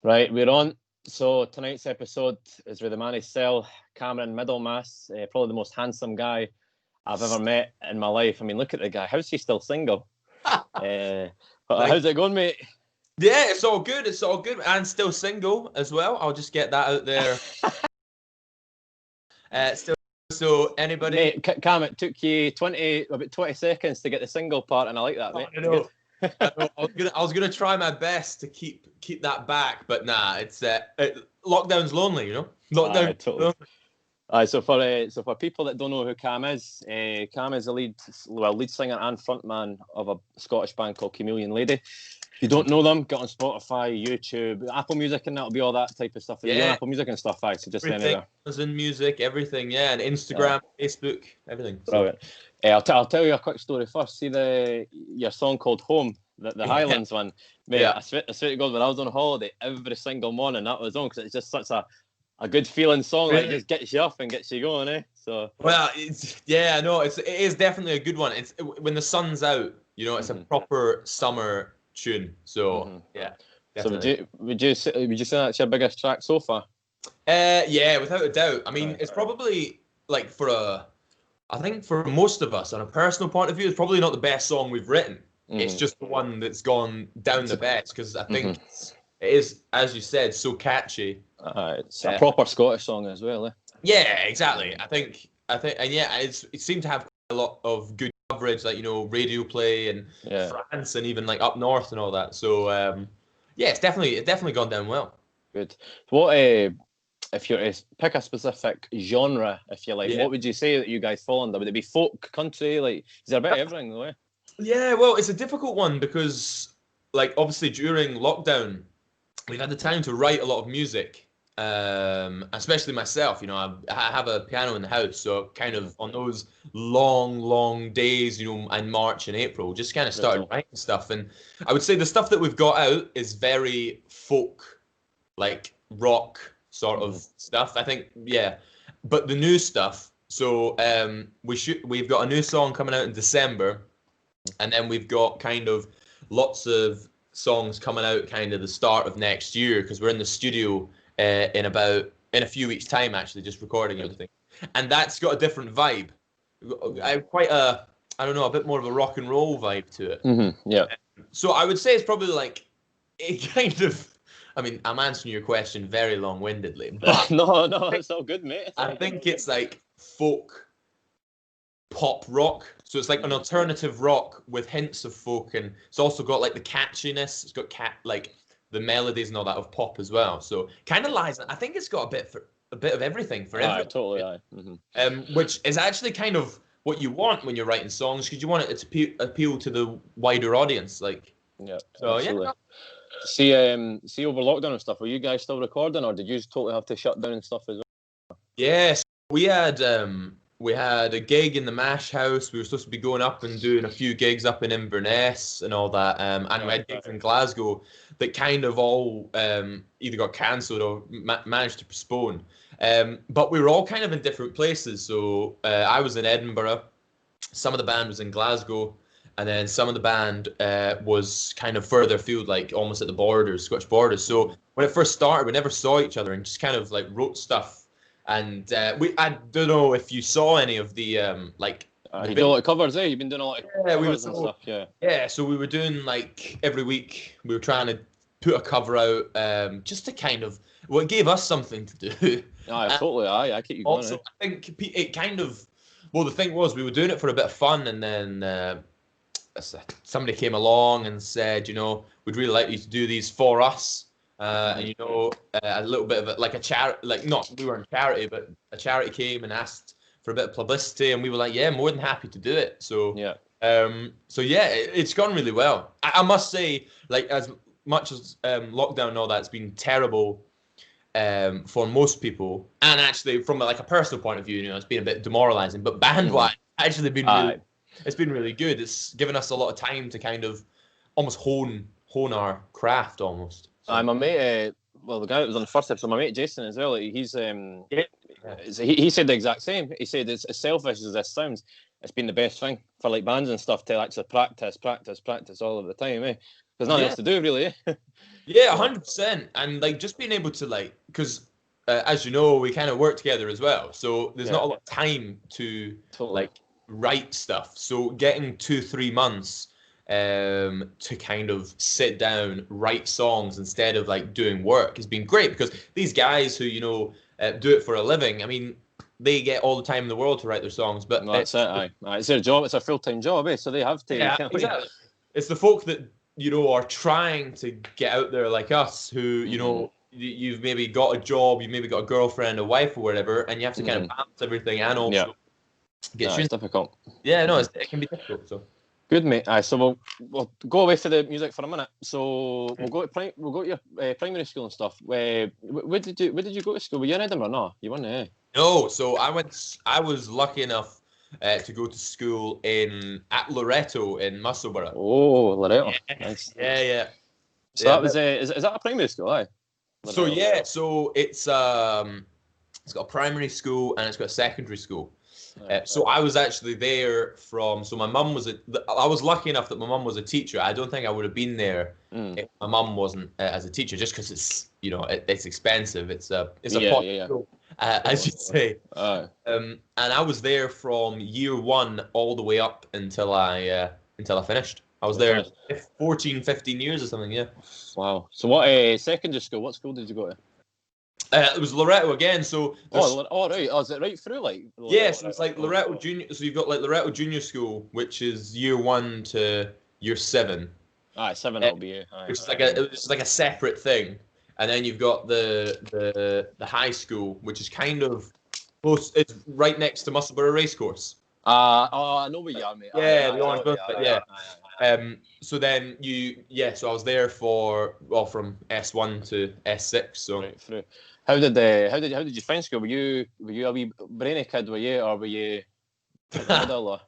Right, we're on. So tonight's episode is with the man himself, Cameron Middlemass, probably the most handsome guy I've ever met in my life. I mean, look at the guy. How's he still single? How's it going, mate? Yeah, it's all good. It's all good. And still single as well. I'll just get that out there. Still, so anybody? Mate, Cam, it took you about 20 seconds to get the single part, and I like that, mate. I know. I was gonna try my best to keep that back, but nah, it's lockdown's lonely, you know. Lockdown. Totally. So for people that don't know who Cam is the lead singer and frontman of a Scottish band called Chameleon Lady. If you don't know them, get on Spotify, YouTube, Apple Music, and that'll be all that type of stuff. Yeah, on Apple Music and stuff, so just anywhere. Amazon Music, everything, and Instagram, Facebook, everything. Brilliant. I'll tell you a quick story first. See your song called Home, the Highlands one. Mate, I swear to God, when I was on holiday, every single morning that was on because it's just such a good feeling song. Really? Like, it just gets you up and gets you going, eh? So well, it is definitely a good one. It's when the sun's out, you know, it's a proper summer tune. So yeah. Definitely. So would you say that's your biggest track so far? Yeah, without a doubt. I mean, it's probably like I think for most of us, on a personal point of view, it's probably not the best song we've written. It's just the one that's gone down the best because I think it is, as you said, so catchy. It's a proper Scottish song as well, eh? Yeah, exactly. I think, and yeah, it seemed to have a lot of good coverage, like, you know, radio play and France and even like up north and all that. So yeah, it's definitely gone down well. Good. What if you're to pick a specific genre, if you like, what would you say that you guys fall under? Would it be folk, country? Like, is there a bit of everything though? Eh? Yeah, well, it's a difficult one because, like, obviously during lockdown, we've had the time to write a lot of music, especially myself. You know, I have a piano in the house, so kind of on those long days, you know, in March and April, just kind of started writing stuff. And I would say the stuff that we've got out is very folk, like rock sort of stuff. I think, yeah. But the new stuff, so we've got a new song coming out in December. And then we've got kind of lots of songs coming out kind of the start of next year because we're in the studio in a few weeks' time, actually, just recording everything. And that's got a different vibe. A bit more of a rock and roll vibe to it. Yeah. So I would say it's probably like it kind of. I mean, I'm answering your question very long-windedly, but no, it's all good, mate. I think it's like folk pop rock, so it's like an alternative rock with hints of folk, and it's also got like the catchiness. It's got like the melodies and all that of pop as well. So kind of lies. I think it's got a bit of everything for everyone. Totally. Which is actually kind of what you want when you're writing songs because you want it to appeal to the wider audience. Like, so absolutely. Yeah. See over lockdown and stuff. Were you guys still recording, or did you totally have to shut down and stuff as well? Yes, we had a gig in the Mash House. We were supposed to be going up and doing a few gigs up in Inverness and all that. And we had gigs in Glasgow that kind of all either got cancelled or managed to postpone. But we were all kind of in different places. So I was in Edinburgh. Some of the band was in Glasgow. And then some of the band was kind of further afield, like almost at the borders, Scottish borders. So when it first started, we never saw each other and just kind of like wrote stuff. And I don't know if you saw any of the you do a lot of covers, eh? You've been doing a lot of covers and stuff, Yeah, so we were doing like every week. We were trying to put a cover out, just to kind of it gave us something to do. Totally. I keep you going. Also, I think it kind of the thing was we were doing it for a bit of fun, and then somebody came along and said, you know, we'd really like you to do these for us. And you know, a little bit of like a charity, like not we weren't charity, but a charity came and asked for a bit of publicity, and we were like, yeah, more than happy to do it. So it's gone really well. I must say, like as much as lockdown and all that's been terrible for most people, and actually from like a personal point of view, you know, it's been a bit demoralizing. But band-wise, actually it's been really good. It's given us a lot of time to kind of almost hone our craft almost. My mate, the guy that was on the first episode, my mate Jason as well. He's he said the exact same. He said it's as selfish as this sounds. It's been the best thing for like bands and stuff to actually practice all of the time, eh? There's nothing else to do, really. Yeah, 100%. And like just being able to like, because as you know, we kind of work together as well. So there's not a lot of time to like write stuff. So getting 2-3 months to kind of sit down, write songs instead of like doing work has been great, because these guys who, you know, do it for a living, I mean, they get all the time in the world to write their songs, but that's it. Aye. It's their job. It's a full-time job, so they have to. Yeah, exactly. It's the folk that, you know, are trying to get out there like us, who, you know, you've maybe got a job, you've maybe got a girlfriend, a wife, or whatever, and you have to kind of balance everything and also get it's difficult. Yeah, no, it can be difficult. So good, mate. Aye, so we'll go away for the music for a minute. So we'll go to your primary school and stuff. Where did you go to school? Were you in Edinburgh? No, you weren't. No, so I was lucky enough to go to school at Loreto in Musselburgh. Oh, Loreto. Yeah. Nice. Yeah. So that was is that a primary school? Aye. Loreto. So it's got a primary school and it's got a secondary school. So I was actually there so my mum was I was lucky enough that my mum was a teacher. I don't think I would have been there if my mum wasn't as a teacher, just because it's, you know, it's expensive. It's a school, as you say. And I was there from year 1 all the way up until I finished. I was there 14, 15 years or something. Yeah. Wow. So what secondary school? What school did you go to? It was Loreto again. So right. Oh, is it right through like? Yes, it's like Loreto Junior. So you've got like Loreto Junior School, which is year 1 to year 7. 7 will be it. Which is like a separate thing, and then you've got the high school, which is kind of close. It's right next to Musselburgh Racecourse. I know where you are, mate. Yeah, the orange bus, but yeah. So then so I was there from S1 to S6. So right through. How did you find school? Were you a wee brainy kid? Were you, or were you middle?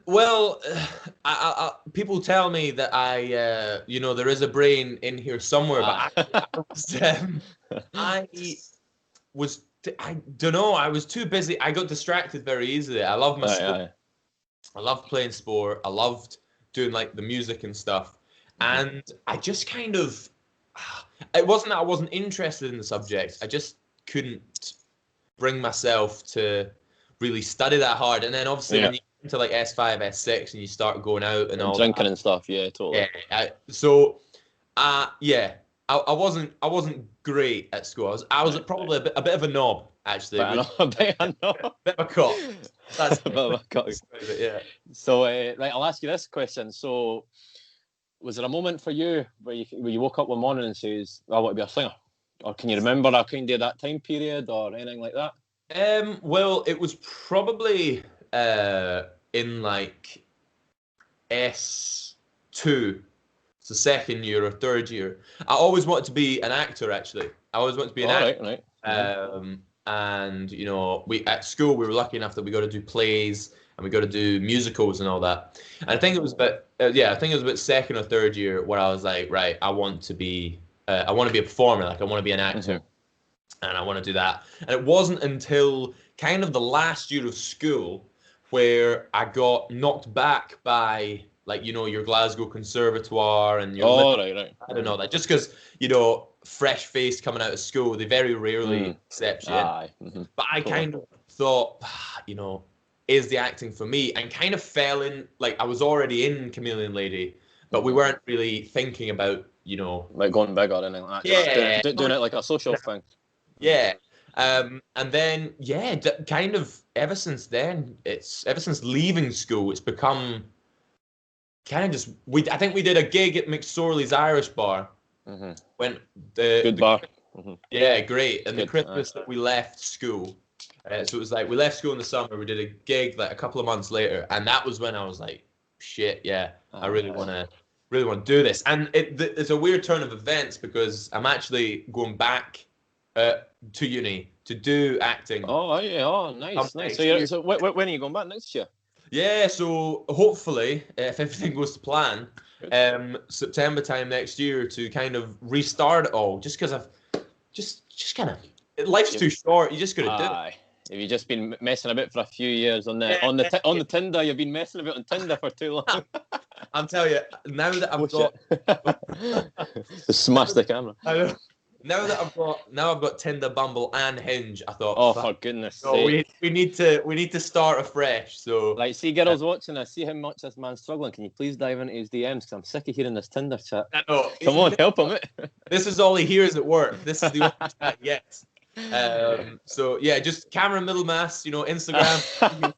Well, I people tell me that I you know, there is a brain in here somewhere, but I don't know. I was too busy. I got distracted very easily. I love my sport. I loved playing sport. I loved doing like the music and stuff. And I just kind of, it wasn't that I wasn't interested in the subject. I just couldn't bring myself to really study that hard. And then obviously when you get into like S5, S6 and you start going out and all drinking and stuff. Yeah, totally. I wasn't great at school. I was probably a bit of a knob, actually. A bit of a cock. That's a bit of a cock. Yeah. So right, I'll ask you this question. So, was there a moment for you where you woke up one morning and says, "I want to be a singer," or can you remember a kind of that time period or anything like that? Well, it was probably in like S2. So second year or third year. I always wanted to be an actor, actually. I always wanted to be an actor. Right. And, you know, at school, we were lucky enough that we got to do plays and we got to do musicals and all that. And I think it was about second or third year where I was like, right, I want to be a performer. Like, I want to be an actor. And I want to do that. And it wasn't until kind of the last year of school where I got knocked back by, like, you know, your Glasgow Conservatoire and your right. I don't know that, just because, you know, fresh face coming out of school, they very rarely accept you. But I kind of thought, you know, is the acting for me? And kind of fell in, like, I was already in Chameleon Lady, but we weren't really thinking about, you know, like going big or anything like that. Doing it like a social thing. Yeah. And then kind of ever since leaving school, it's become kind of just I think we did a gig at McSorley's Irish Bar when good bar. Yeah, great. And the Christmas that we left school, so it was like we left school in the summer. We did a gig like a couple of months later, and that was when I was like, shit, yeah, I really want to do this. And it's a weird turn of events because I'm actually going back to uni to do acting. Oh yeah, nice. So when are you going back next year? Yeah, so hopefully, if everything goes to plan, September time next year to kind of restart it all. Just because I've just kind of life's too short. You just gotta do it. Have you just been messing about for a few years on the Tinder? You've been messing about on Tinder for too long. I'm telling you, now that I've got smash the camera. I know. Now I've got Tinder, Bumble, and Hinge. I thought, oh, for goodness sake, we need to start afresh. So, like, see, girls watching this, see how much this man's struggling. Can you please dive into his DMs? Because I'm sick of hearing this Tinder chat. I know. Come on, help him. This is all he hears at work. This is the only chat yet. So yeah, just Cameron Middlemass, Instagram.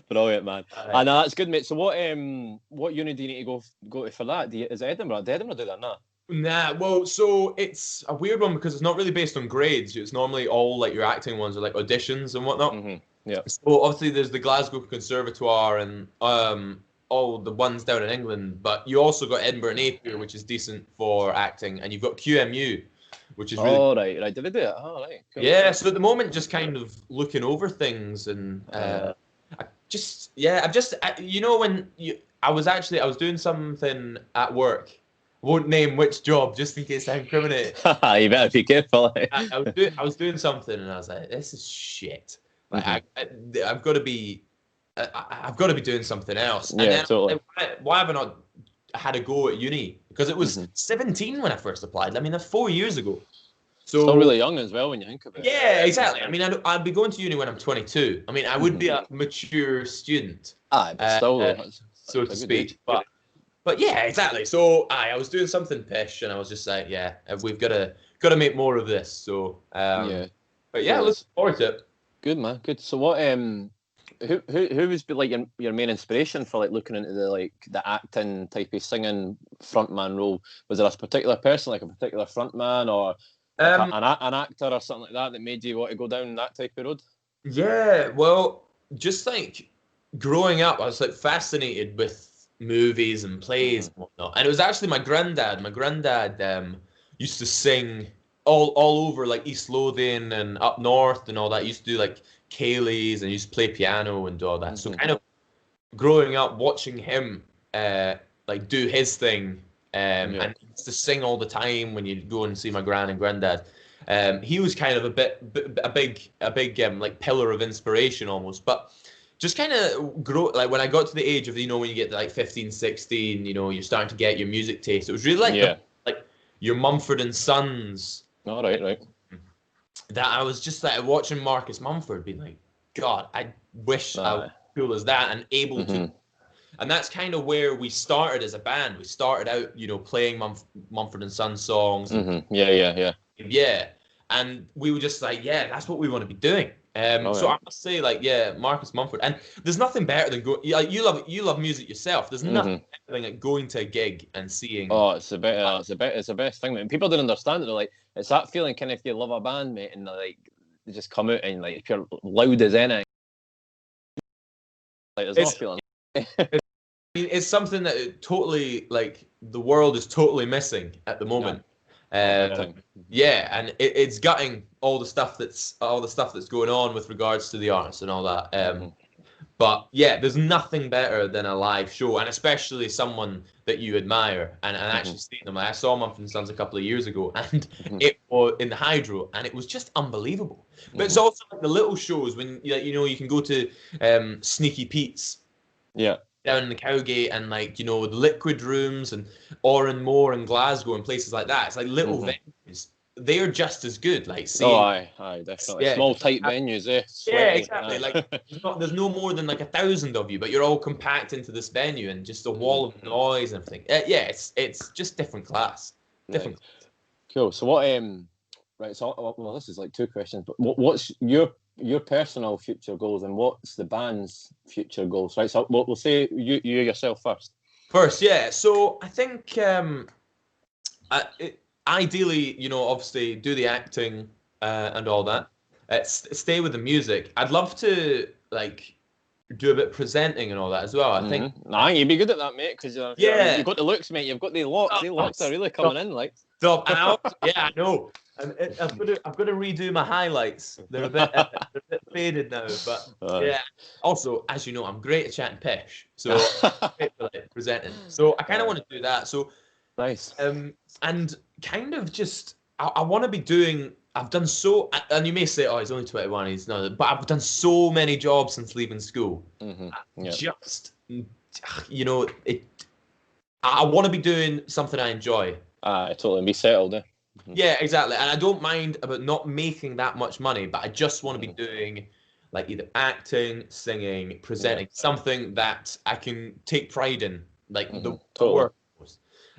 Brilliant, man. I know, that's good, mate. So what uni do you need to go to for that? Is it Edinburgh? Did Edinburgh do that now? Nah, well, so it's a weird one because it's not really based on grades. It's normally all like your acting ones are like auditions and whatnot. Yeah. So obviously there's the Glasgow Conservatoire and all the ones down in England, but you also got Edinburgh and Napier, which is decent for acting, and you've got QMU, which is really. Oh, right. Did they do it? Oh, right. Cool. Yeah. So at the moment, just kind of looking over things and I was doing something at work. Won't name which job just in case I incriminate. You better be careful. I was doing something and I was like, this is shit. Like I've got to be doing something else. Yeah, and then, totally. Why have I not had a go at uni? Because it was 17 when I first applied. I mean, that's 4 years ago. So still really young as well when you think of it. Yeah, exactly. I mean, I'll be going to uni when I'm 22. I mean, I would be a mature student. But still, so to speak. But yeah, exactly. So I was doing something pish, and I was just like, yeah, we've got to make more of this. So but yeah, looking forward to it. Good, man. Good. So what who was like your main inspiration for like looking into the acting type of singing frontman role? Was there a particular person, like a particular frontman, or an actor or something like that made you want to go down that type of road? Yeah, well, just like growing up, I was like fascinated with movies and plays and whatnot. And it was actually my granddad. My granddad used to sing all over like East Lothian and up north and all that. He used to do like Kayleys and used to play piano and do all that. So kind of growing up watching him like do his thing and he used to sing all the time when you go and see my gran and granddad. He was kind of a big like pillar of inspiration almost. But just kind of grow, like when I got to the age of, when you get to like 15, 16, you're starting to get your music taste. It was really like like your Mumford and Sons. Oh, right. That I was just like watching Marcus Mumford being like, God, I wish I was cool as that and able to. And that's kind of where we started as a band. We started out, playing Mumford and Sons songs. Yeah. And we were just like, yeah, that's what we want to be doing. I must say, like, Marcus Mumford, and there's nothing better than you love music yourself. There's nothing better than like going to a gig and seeing. Oh, it's the best thing. And people don't understand it. They're like, it's that feeling, kind of, if you love a band, mate, and like they just come out and like if you're loud as anything, like there's no feeling. It's something that totally like the world is totally missing at the moment. And it's gutting all the stuff that's going on with regards to the arts and all that. But yeah, there's nothing better than a live show, and especially someone that you admire and actually seeing them. Like, I saw Mumford and Sons a couple of years ago, and it was in the Hydro, and it was just unbelievable. But it's also like the little shows when you can go to Sneaky Pete's. Yeah. Down in the Cowgate and like the Liquid Rooms and Oranmore and Glasgow and places like that. It's like little venues. They're just as good. Like aye, definitely. Yeah, small tight venues, Yeah, exactly. Like there's no more than like 1,000 of you, but you're all compact into this venue and just a wall of noise and everything. It's just different class. Different. Right. Cool. So what? Right. So this is like two questions, but what's your personal future goals and what's the band's future goals, right? So we'll say you yourself first. Yeah. So I think ideally, obviously do the acting and all that. Stay with the music. I'd love to like do a bit of presenting and all that as well. I think. Nah, you'd be good at that, mate. Because you've got the looks, mate. You've got the locks. The locks are really coming in, like. Stop. I know. I've got to redo my highlights. They're a bit faded now, but yeah. Also, as you know, I'm great at chatting pish, so presenting. So I kind of want to do that. So nice. And kind of just I want to be doing I've done so, and you may say, "Oh, he's only 21." He's not, but I've done so many jobs since leaving school. Yeah. Just, it. I want to be doing something I enjoy. Totally. Be settled. Yeah, exactly. And I don't mind about not making that much money, but I just want to be doing like either acting, singing, presenting, something that I can take pride in, like the totally. work.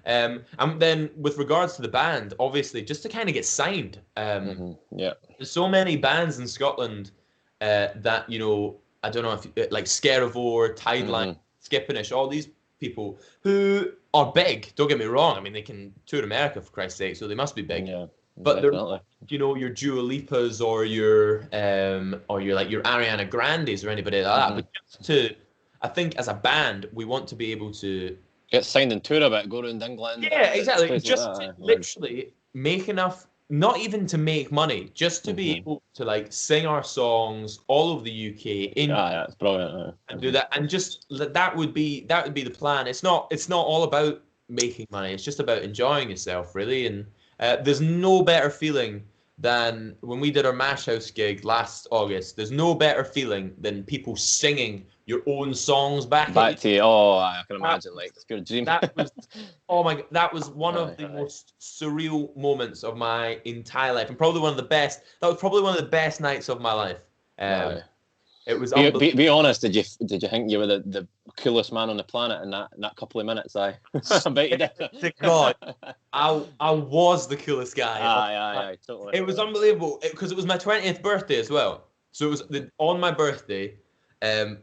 And then with regards to the band, obviously, just to kind of get signed. There's so many bands in Scotland that, I don't know if like Scarivore, Tideline, Skippinish, all these people who are big. Don't get me wrong. I mean, they can tour America for Christ's sake, so they must be big. Yeah, but definitely. they're, your Dua Lipas or your like your Ariana Grandes or anybody like that. But just I think as a band, we want to be able to get signed and tour a bit, go around England. Yeah, exactly. Just to literally make enough, not even to make money, just to be able to like sing our songs all over the UK it's brilliant. And do that, and just that would be the plan. It's not all about making money. It's just about enjoying yourself, really. And there's no better feeling than when we did our Mash House gig last August. There's no better feeling than people singing your own songs back to you. Oh, I can imagine. It's pure dream. That was, oh my God, that was one of the most surreal moments of my entire life, and probably one of the best. That was probably one of the best nights of my life. It was. Be honest. Did you think you were the coolest man on the planet in that couple of minutes? I bet you did. God, I was the coolest guy. Totally. It was unbelievable because it was my 20th birthday as well. So it was on my birthday.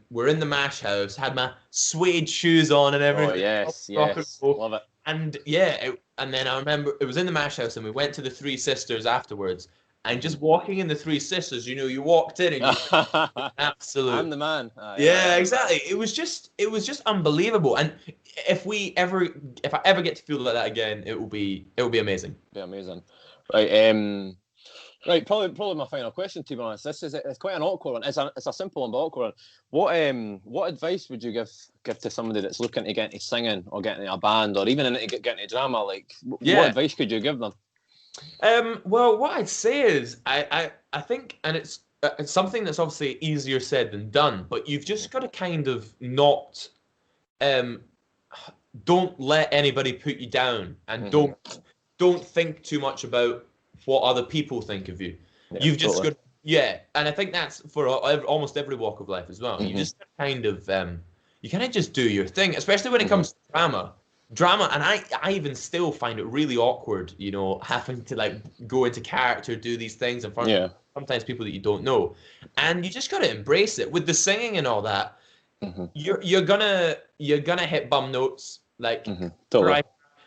We're in the Mash House. Had my suede shoes on and everything. Oh yes, love it. And and then I remember it was in the Mash House, and we went to the Three Sisters afterwards. And just walking in the Three Sisters, you walked in and you absolute. I'm the man. Yeah, exactly. It was just unbelievable. And if I ever get to feel like that again, it will be amazing. Be amazing. Right. Right. Probably my final question. To be honest, it's quite an awkward one. It's a simple one, but awkward one. What advice would you give to somebody that's looking to get into singing or getting into a band or even getting into drama? Like, what advice could you give them? Well, what I'd say is I think, and it's something that's obviously easier said than done, but you've just got to kind of not don't let anybody put you down, and don't think too much about what other people think of you. You've just got and I think that's for almost every walk of life as well. You just kind of just do your thing, especially when it comes to drama, and I even still find it really awkward, having to like go into character, do these things in front of sometimes people that you don't know, and you just got to embrace it. With the singing and all that, you're gonna hit bum notes, like right.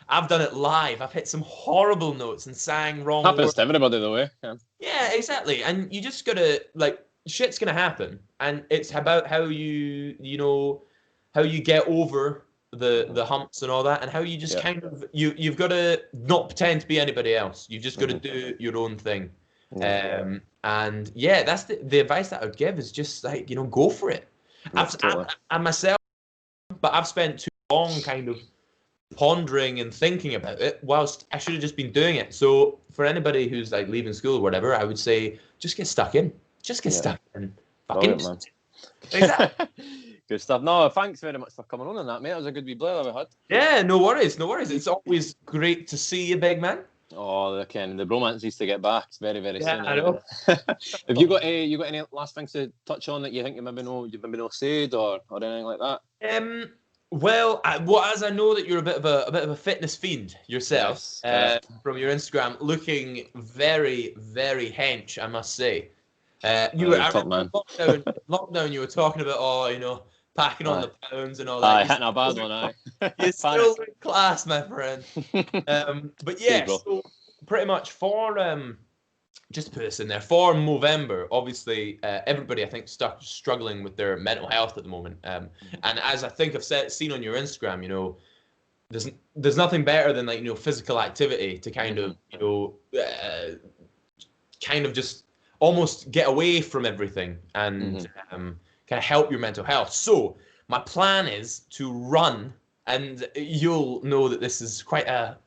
I've done it live. I've hit some horrible notes and sang wrong. Happens to everybody though, eh? Yeah, exactly. And you just gotta shit's gonna happen, and it's about how you get over the humps and all that, and how you just kind of you've got to not pretend to be anybody else. You've just got to do your own thing. And that's the advice that I would give is just like go for it. I myself, but I've spent too long kind of pondering and thinking about it, whilst I should have just been doing it. So for anybody who's like leaving school or whatever, I would say just get stuck in. Just get stuck in. Fucking man. Exactly. Good stuff. No, thanks very much for coming on that, mate. It was a good wee blur we had. Yeah, no worries. It's always great to see you, big man. Oh, the bromance needs to get back. It's very, very soon. I know. Have you got any last things to touch on that you think you've maybe not said or anything like that? Well, as I know that you're a bit of a fitness fiend yourself, from your Instagram, looking very, very hench, I must say. You were lockdown. You were talking about packing on the pounds and all that. Hitting a bad one, You're still in class, my friend. But yeah, so pretty much for just to put this in there, for Movember, obviously everybody I think struggling with their mental health at the moment. And as I think I've seen on your Instagram, there's nothing better than physical activity to kind of just almost get away from everything and kind of help your mental health. So my plan is to run, and you'll know that this is quite a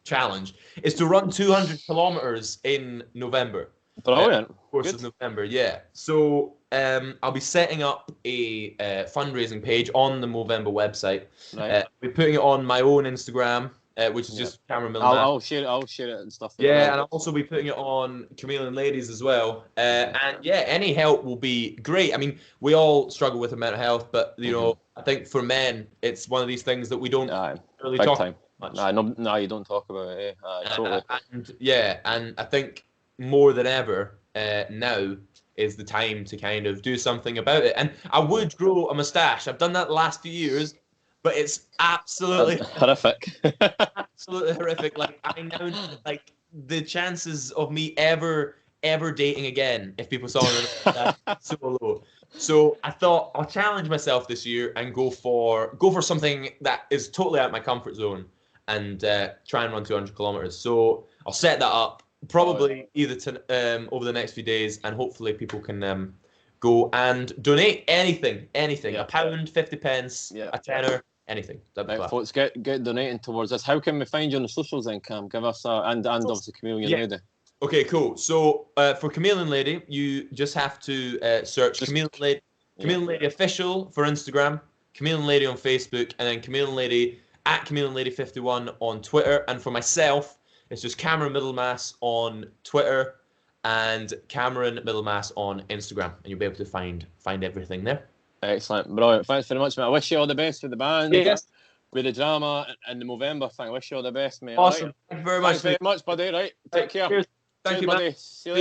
challenge is to run 200 kilometers in November. Brilliant. Course of November, yeah. So I'll be setting up a fundraising page on the Movember website. Right. I'll be putting it on my own Instagram, which is just Cameron Middlemass. I'll share it. I'll share it and stuff. Yeah, and I'll also be putting it on Chameleon Ladies as well. And yeah, any help will be great. I mean, we all struggle with mental health, but you know, I think for men, it's one of these things that we don't really talk about much. No, you don't talk about it. Totally. And yeah, and I think more than ever now is the time to kind of do something about it. And I would grow a mustache. I've done that the last few years, but it's absolutely horrific. Absolutely horrific. Like I know, like the chances of me ever dating again, if people saw me, so low. So I thought I'll challenge myself this year and go for something that is totally out of my comfort zone and try and run 200 kilometers. So I'll set that up. Probably either over the next few days, and hopefully people can go and donate anything, Yeah. £1, 50 pence, a tenner, anything. Right, folks, get donating towards this. How can we find you on the socials then, Cam? Give us and obviously Chameleon Lady. Okay, cool. So for Chameleon Lady, you just have to search Chameleon Lady Official for Instagram, Chameleon Lady on Facebook, and then Chameleon Lady at Chameleon Lady 51 on Twitter. And for myself, it's just Cameron Middlemass on Twitter and Cameron Middlemass on Instagram, and you'll be able to find everything there. Excellent, brilliant. Thanks very much, mate. I wish you all the best with the band, with the drama and the Movember thing. I wish you all the best, mate. Awesome. Right. Thank you very much. Thanks very much, buddy. Right, take care. Cheers. Thank you, buddy. man. See you later.